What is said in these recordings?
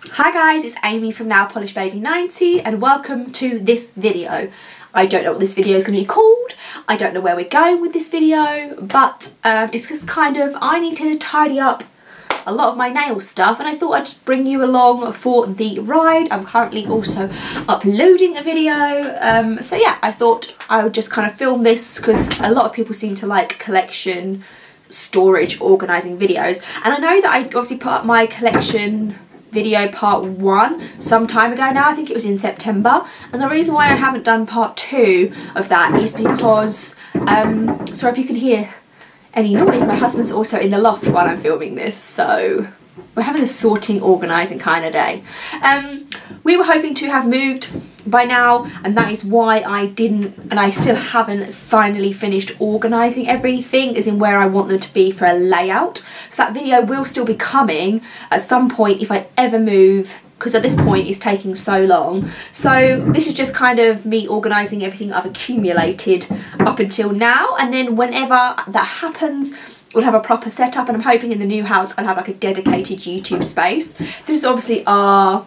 Hi guys, it's Amy from Nail Polish Baby 90 and welcome to this video. I don't know what this video is going to be called, I don't know where we're going with this video, but it's just kind of, I need to tidy up a lot of my nail stuff and I thought I'd just bring you along for the ride. I'm currently also uploading a video, so yeah, I thought I would just kind of film this because a lot of people seem to like collection, storage, organising videos, and I know that I obviously put up my collection video part 1 some time ago now. I think it was in September, and the reason why I haven't done part 2 of that is because sorry if you can hear any noise, my husband's also in the loft while I'm filming this, so we're having a sorting, organising kind of day. We were hoping to have moved by now, and that is why I didn't, and I still haven't finally finished organising everything, as in where I want them to be for a layout. So that video will still be coming at some point if I ever move, because at this point it's taking so long. So this is just kind of me organising everything I've accumulated up until now, and then whenever that happens we'll have a proper setup, and I'm hoping in the new house I'll have like a dedicated YouTube space. This is obviously our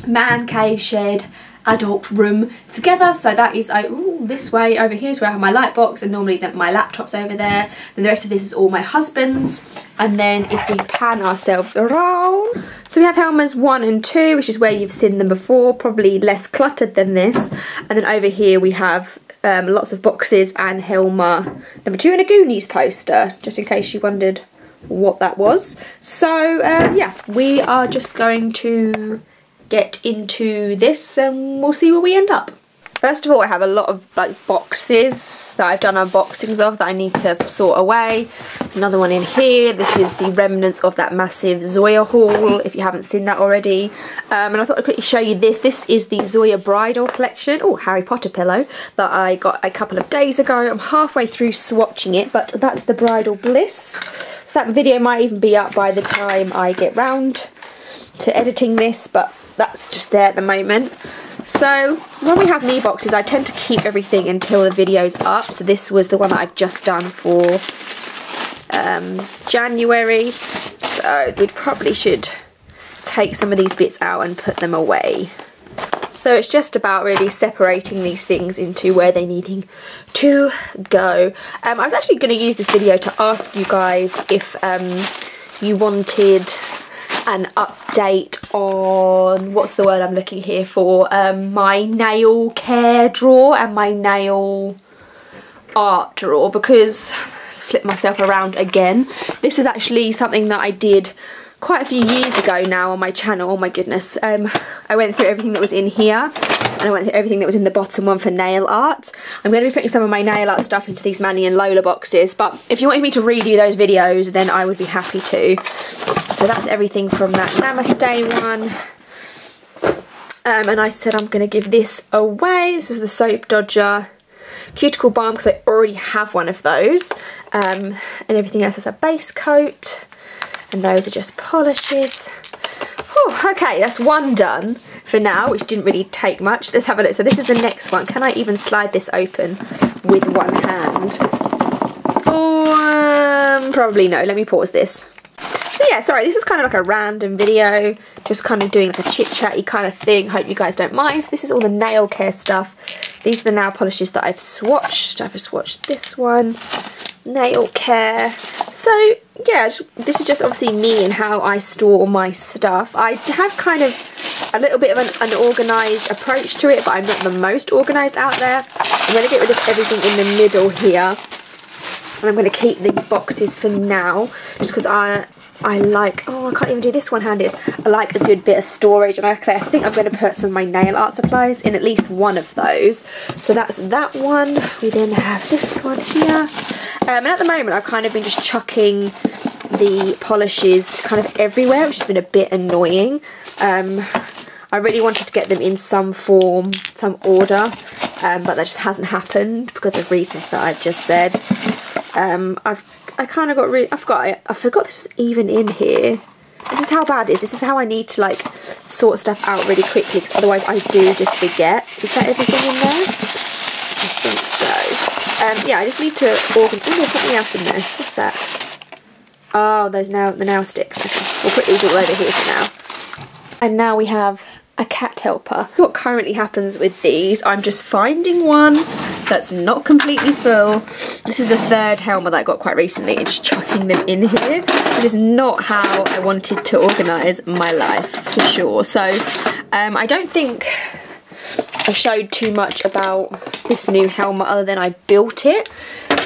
man cave, shed, adult room together, so that is this way over here is where I have my light box, and normally my laptop's over there. Then the rest of this is all my husband's, and then if we pan ourselves around, so we have Helma's 1 and 2, which is where you've seen them before, probably less cluttered than this, and then over here we have lots of boxes and Helma number 2 and a Goonies poster, just in case you wondered what that was. So yeah, we are just going to get into this and we'll see where we end up. First of all, I have a lot of like boxes that I've done unboxings of that I need to sort away. Another one in here. This is the remnants of that massive Zoya haul, if you haven't seen that already. And I thought I'd quickly show you this. This is the Zoya bridal collection. Oh, Harry Potter pillow that I got a couple of days ago. I'm halfway through swatching it, but that's the bridal bliss. So that video might even be up by the time I get round to editing this, but that's just there at the moment. So when we have me boxes, I tend to keep everything until the video's up. So this was the one that I've just done for January, so we probably should take some of these bits out and put them away. So it's just about really separating these things into where they're needing to go. I was actually going to use this video to ask you guys if you wanted an update on, what's the word I'm looking here for, my nail care drawer and my nail art drawer, because flip myself around again, this is actually something that I did quite a few years ago now on my channel. Oh my goodness, I went through everything that was in here, and I went through everything that was in the bottom one for nail art. I'm going to be putting some of my nail art stuff into these Manny and Lola boxes, but if you wanted me to redo those videos then I would be happy to. So that's everything from that Namaste one. And I said I'm going to give this away. This is the Soap Dodger cuticle balm because I already have one of those, and everything else is a base coat, and those are just polishes. Whew, okay, that's one done for now, which didn't really take much. Let's have a look. So this is the next one. Can I even slide this open with one hand? Probably no. Let me pause this. So yeah, sorry, this is kind of like a random video, just kind of doing like a chit-chatty kind of thing. Hope you guys don't mind. So this is all the nail care stuff. These are the nail polishes that I've swatched. I've swatched this one, nail care. So yeah, this is just obviously me and how I store my stuff. I have kind of a little bit of an organised approach to it, but I'm not the most organised out there. I'm going to get rid of everything in the middle here, and I'm going to keep these boxes for now, just because I like, oh, I can't even do this one-handed. I like a good bit of storage, and like I say, I think I'm going to put some of my nail art supplies in at least one of those. So that's that one. We then have this one here. And at the moment, I've kind of been just chucking the polishes kind of everywhere, which has been a bit annoying. I really wanted to get them in some form, some order, but that just hasn't happened because of reasons that I've just said. I kind of got really, I forgot this was even in here. This is how bad it is. This is how I need to like sort stuff out really quickly, because otherwise I do just forget. Is that everything in there? I think so. Yeah, I just need to organise. Oh, there's something else in there. What's that? Oh, those the nail sticks. Okay, we'll put these all over here for now. And now we have a cat helper. What currently happens with these, I'm just finding one that's not completely full. This is the third helmet that I got quite recently and just chucking them in here, which is not how I wanted to organise my life for sure. So I don't think I showed too much about this new helmet other than I built it,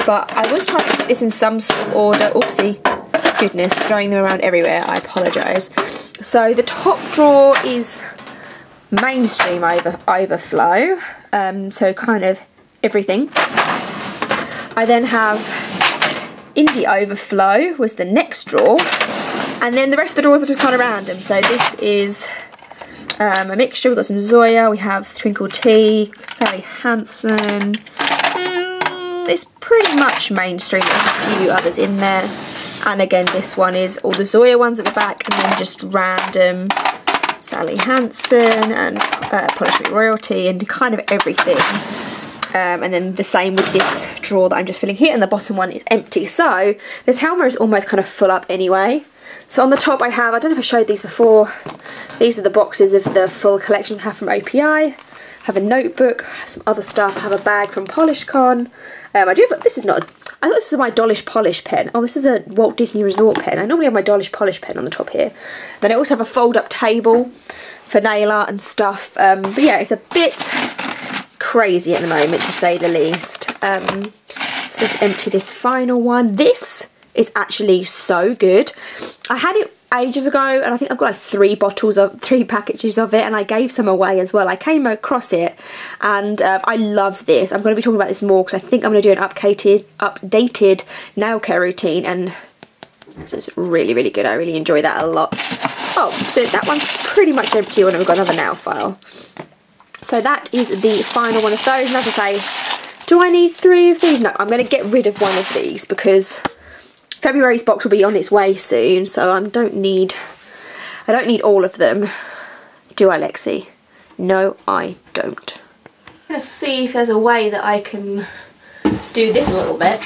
but I was trying to put this in some sort of order. Oopsie, goodness, throwing them around everywhere, I apologise. So the top drawer is mainstream overflow, so kind of everything. I then have indie overflow was the next drawer, and then the rest of the drawers are just kind of random. So this is a mixture. We've got some Zoya, we have Twinkle Tea, Sally Hansen. It's pretty much mainstream. There's a few others in there, and again this one is all the Zoya ones at the back, and then just random Sally Hansen and Polish Sweet Royalty and kind of everything. And then the same with this drawer that I'm just filling here, and the bottom one is empty. So this helmet is almost kind of full up anyway. So on the top I have, I don't know if I showed these before, these are the boxes of the full collections I have from OPI. I have a notebook, I have some other stuff, I have a bag from PolishCon. I do have, this is not, I thought this was my Dolish Polish pen. Oh, this is a Walt Disney Resort pen. I normally have my Dolish Polish pen on the top here. Then I also have a fold-up table for nail art and stuff. But yeah, it's a bit crazy at the moment, to say the least. So let's empty this final one. This is actually so good. I had it ages ago, and I think I've got like 3 packages of it, and I gave some away as well. I came across it, and I love this. I'm going to be talking about this more because I think I'm going to do an updated nail care routine, and so it's really, really good. I really enjoy that a lot. Oh, so that one's pretty much empty, and we've got another nail file. So that is the final one of those, and as I say, do I need 3 of these? No, I'm going to get rid of one of these because February's box will be on its way soon, so I don't need all of them. Do I, Lexi? No, I don't. I'm going to see if there's a way that I can do this a little bit.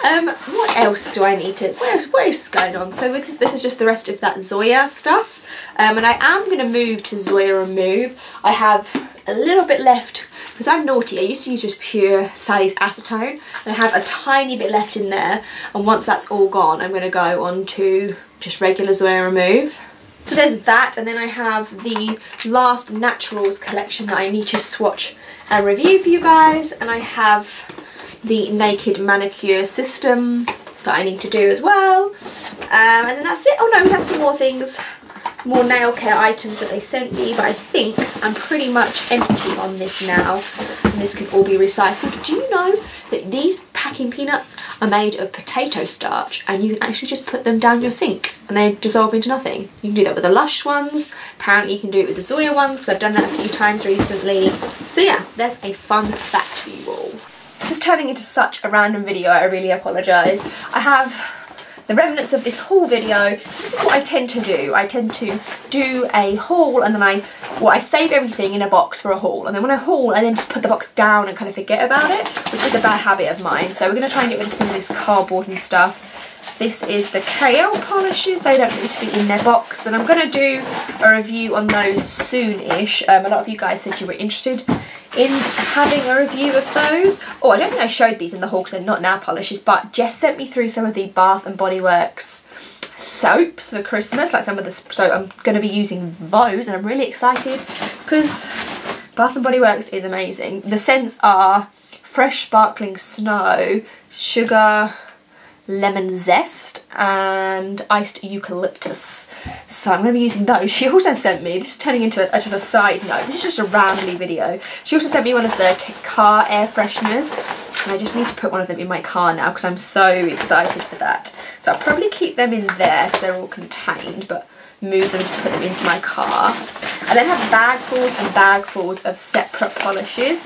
What else do I need to, what else is going on? So this is just the rest of that Zoya stuff. And I am going to move to Zoya Remove. I have a little bit left, because I'm naughty. I used to use just pure Sally's acetone, and I have a tiny bit left in there, and once that's all gone I'm going to go on to just regular Zoya Remove. So there's that, and then I have the last Naturals collection that I need to swatch and review for you guys, and I have the Naked Manicure System that I need to do as well, and then that's it. Oh no, we have some more things, more nail care items that they sent me, but I think I'm pretty much empty on this now, and this can all be recycled. Do you know that these packing peanuts are made of potato starch, and you can actually just put them down your sink and they dissolve into nothing? You can do that with the Lush ones, apparently you can do it with the Zoya ones, because I've done that a few times recently. So yeah, there's a fun fact for you all. This is turning into such a random video, I really apologise. I have the remnants of this haul video. This is what I tend to do. I tend to do a haul, and then I save everything in a box for a haul, and then when I haul I then just put the box down and kind of forget about it, which is a bad habit of mine. So we're going to try and get rid of some of this cardboard and stuff. This is the KL polishes. They don't need to be in their box, and I'm going to do a review on those soon-ish. A lot of you guys said you were interested in having a review of those. Oh, I don't think I showed these in the haul because they're not nail polishes, but Jess sent me through some of the Bath and Body Works soaps for Christmas, like some of the, so I'm going to be using those, and I'm really excited because Bath and Body Works is amazing. The scents are fresh sparkling snow, sugar, lemon zest and iced eucalyptus. So I'm going to be using those. She also sent me, this is turning into just a side note, this is just a rambly video. She also sent me one of the car air fresheners, and I just need to put one of them in my car now because I'm so excited for that. So I'll probably keep them in there so they're all contained, but move them to put them into my car. I then have bagfuls and bagfuls of separate polishes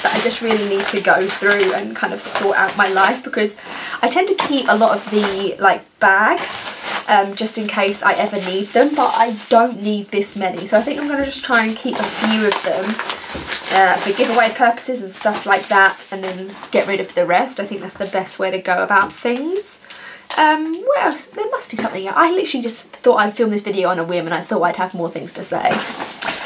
that I just really need to go through and kind of sort out my life, because I tend to keep a lot of the bags just in case I ever need them, but I don't need this many, so I think I'm going to just try and keep a few of them for giveaway purposes and stuff like that, and then get rid of the rest. I think that's the best way to go about things. What else? There must be something else. I literally just thought I'd film this video on a whim and I thought I'd have more things to say.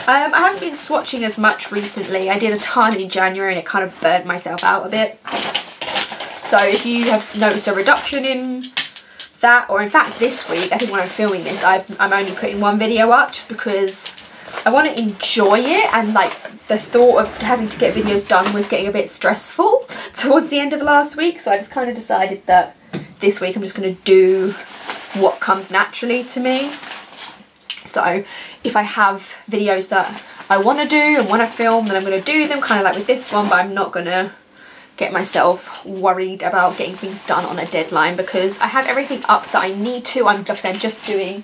I haven't been swatching as much recently. I did a ton in January and it kind of burnt myself out a bit. So if you have noticed a reduction in that, or in fact this week, I think when I'm filming this, I'm only putting one video up just because I want to enjoy it, and like the thought of having to get videos done was getting a bit stressful towards the end of last week. So I just kind of decided that this week I'm just going to do what comes naturally to me. So if I have videos that I want to do and want to film, then I'm going to do them, kind of like with this one, but I'm not going to get myself worried about getting things done on a deadline because I have everything up that I need to. I'm just doing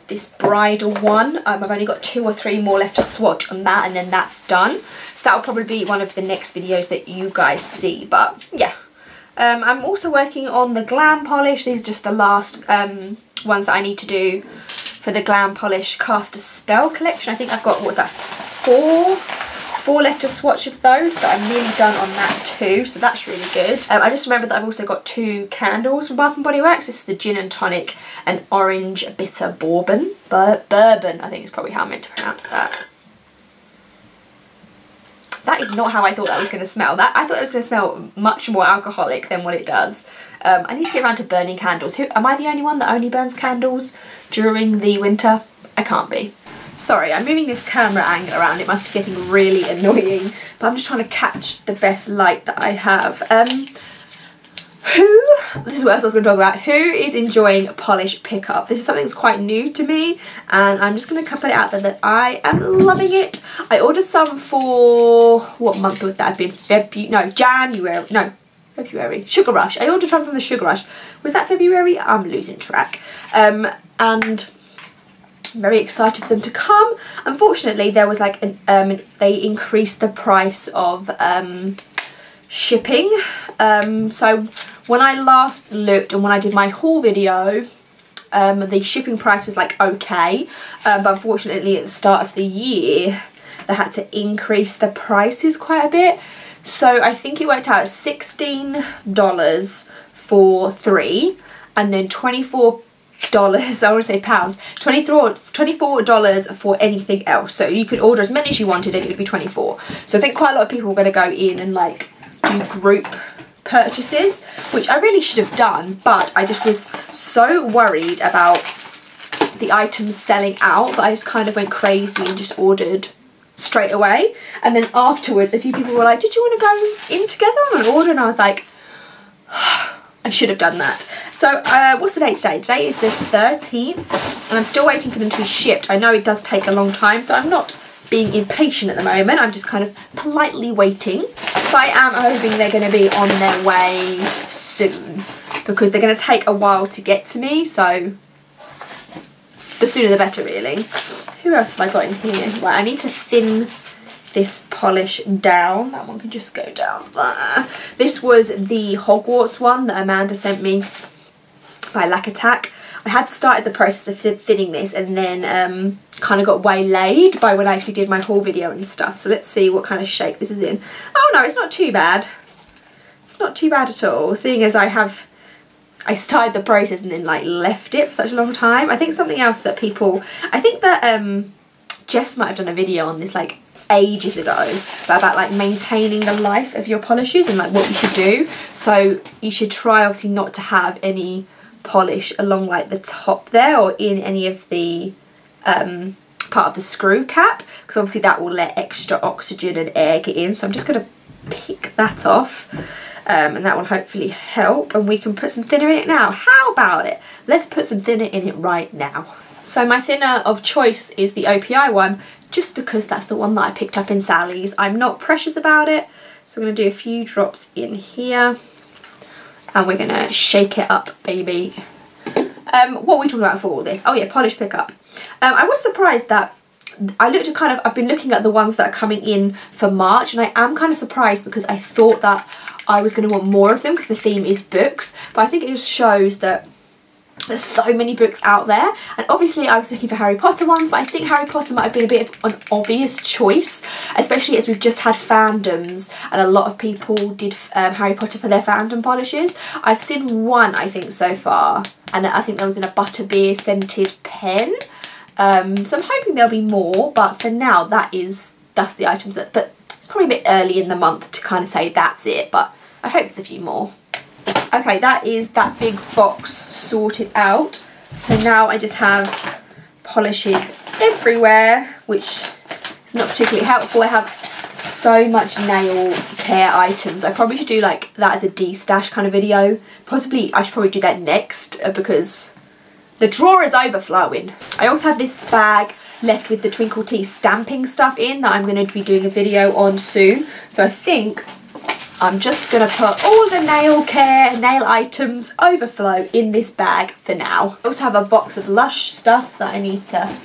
this bridal one. I've only got 2 or 3 more left to swatch on that, and then that's done. So that'll probably be one of the next videos that you guys see. But yeah, I'm also working on the glam polish. These are just the last ones that I need to do for the glam polish cast a spell collection. I think I've got, what was that, 4 left to swatch of those, so I'm nearly done on that too, so that's really good. I just remembered that I've also got 2 candles from Bath & Body Works. This is the Gin and Tonic and Orange Bitter Bourbon. Bourbon, I think is probably how I meant to pronounce that. That is not how I thought that was going to smell. I thought it was going to smell much more alcoholic than what it does. I need to get around to burning candles. Am I the only one that only burns candles during the winter? I can't be. Sorry, I'm moving this camera angle around. It must be getting really annoying, but I'm just trying to catch the best light that I have. This is what else I was going to talk about. Who is enjoying polish pickup? This is something that's quite new to me, and I'm just going to put it out there that I am loving it. I ordered some for, what month would that have been? February. Sugar Rush. I ordered some from the Sugar Rush. Was that February? I'm losing track. And I'm very excited for them to come. Unfortunately, there was like they increased the price of shipping. So when I last looked and when I did my haul video, the shipping price was like okay, but unfortunately at the start of the year they had to increase the prices quite a bit. So I think it worked out at $16 for 3, and then $24, I want to say pounds, $24 for anything else. So you could order as many as you wanted and it would be 24. So I think quite a lot of people were going to go in and like do group purchases, which I really should have done, but I just was so worried about the items selling out that I just kind of went crazy and just ordered straight away. And then afterwards a few people were like, did you want to go in together on an order? And I was like, I should have done that. So what's the date today? Today is the 13th and I'm still waiting for them to be shipped. I know it does take a long time, so I'm not being impatient at the moment. I'm just kind of politely waiting. But I am hoping they're going to be on their way soon because they're going to take a while to get to me, so the sooner the better really. Who else have I got in here? Right, I need to thin this polish down. That one can just go down there. This was the Hogwarts one that Amanda sent me by Lack Attack. I had started the process of thinning this and then kind of got waylaid by when I actually did my haul video and stuff. So let's see what kind of shape this is in. Oh no, it's not too bad. It's not too bad at all, seeing as I started the process and then like left it for such a long time. I think something else that people, I think that Jess might have done a video on this like ages ago, but about like maintaining the life of your polishes and like what you should do. So you should try obviously not to have any polish along like the top there or in any of the part of the screw cap, because obviously that will let extra oxygen and air get in. So I'm just going to pick that off. And that will hopefully help, and we can put some thinner in it now. How about it? Let's put some thinner in it right now. So my thinner of choice is the OPI one, just because that's the one that I picked up in Sally's. I'm not precious about it, so I'm going to do a few drops in here, and we're going to shake it up, baby. What are we talking about for all this? Oh yeah, polish pickup. I was surprised that I looked at I've been looking at the ones that are coming in for March, and I am kind of surprised because I thought that I was going to want more of them because the theme is books, but I think it just shows that There's so many books out there, and obviously I was looking for Harry Potter ones, but I think Harry Potter might have been a bit of an obvious choice, especially as we've just had fandoms and a lot of people did Harry Potter for their fandom polishes. I've seen one, I think, so far, and I think that was in a butterbeer scented pen. So I'm hoping there'll be more, but for now that's the items that, but it's probably a bit early in the month to kind of say that's it, but I hope there's a few more. Okay, that is that big box sorted out. So now I just have polishes everywhere, which is not particularly helpful. I have so much nail care items. I probably should do like that as a de-stash kind of video. Possibly, I should probably do that next because the drawer is overflowing. I also have this bag left with the Twinkle Tea stamping stuff in that I'm going to be doing a video on soon. So I think I'm just going to put all the nail care, nail items overflow in this bag for now. I also have a box of Lush stuff that I need to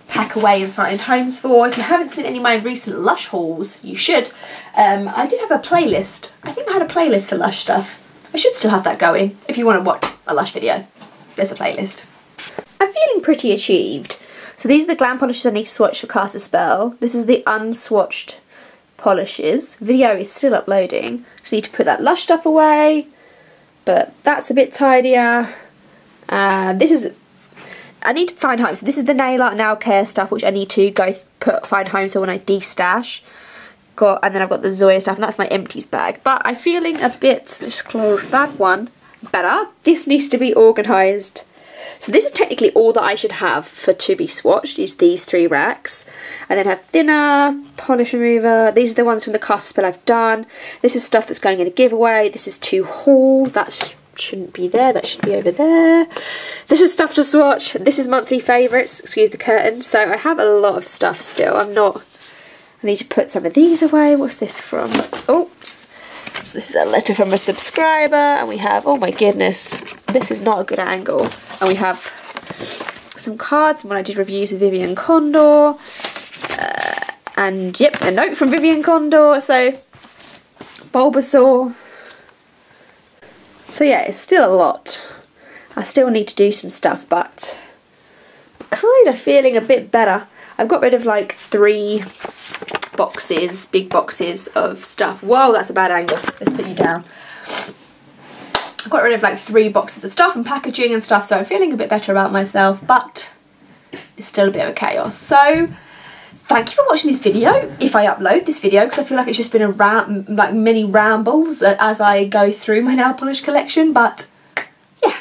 pack away and find homes for. If you haven't seen any of my recent Lush hauls, you should. I did have a playlist. I think I had a playlist for Lush stuff. I should still have that going. If you want to watch a Lush video, there's a playlist. I'm feeling pretty achieved. So these are the glam polishes I need to swatch for Cast a Spell. This is the unswatched polishes. Video is still uploading. Just need to put that Lush stuff away, but that's a bit tidier. I need to find home. So this is the nail art, nail care stuff, which I need to go find home. So when I de-stash, and then I've got the Zoya stuff, and that's my empties bag. But I'm feeling a bit. Let's close that one better. This needs to be organised. So this is technically all that I should have for to be swatched, is these 3 racks. And then have thinner, polish remover. These are the ones from the Cast a Spell I've done. This is stuff that's going in a giveaway. This is to haul. That shouldn't be there. That should be over there. This is stuff to swatch. This is monthly favourites. Excuse the curtain. So I have a lot of stuff still. I need to put some of these away. What's this from? Oops. So this is a letter from a subscriber, and we have, oh my goodness, this is not a good angle. And we have some cards from when I did reviews with Vivian Condor, and yep, a note from Vivian Condor. So Bulbasaur. So yeah, it's still a lot. I still need to do some stuff, but I'm kind of feeling a bit better. I've got rid of like 3 boxes, big boxes of stuff. Whoa, that's a bad angle. Let's put you down. I've got rid of like 3 boxes of stuff and packaging and stuff, so I'm feeling a bit better about myself, but it's still a bit of a chaos. So thank you for watching this video, if I upload this video, because I feel like it's just been a mini rambles as I go through my nail polish collection. But yeah,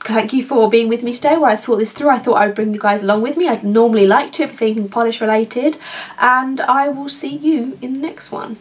thank you for being with me today while I sort this through. I thought I would bring you guys along with me. I'd normally like to if it's anything polish related, and I will see you in the next one.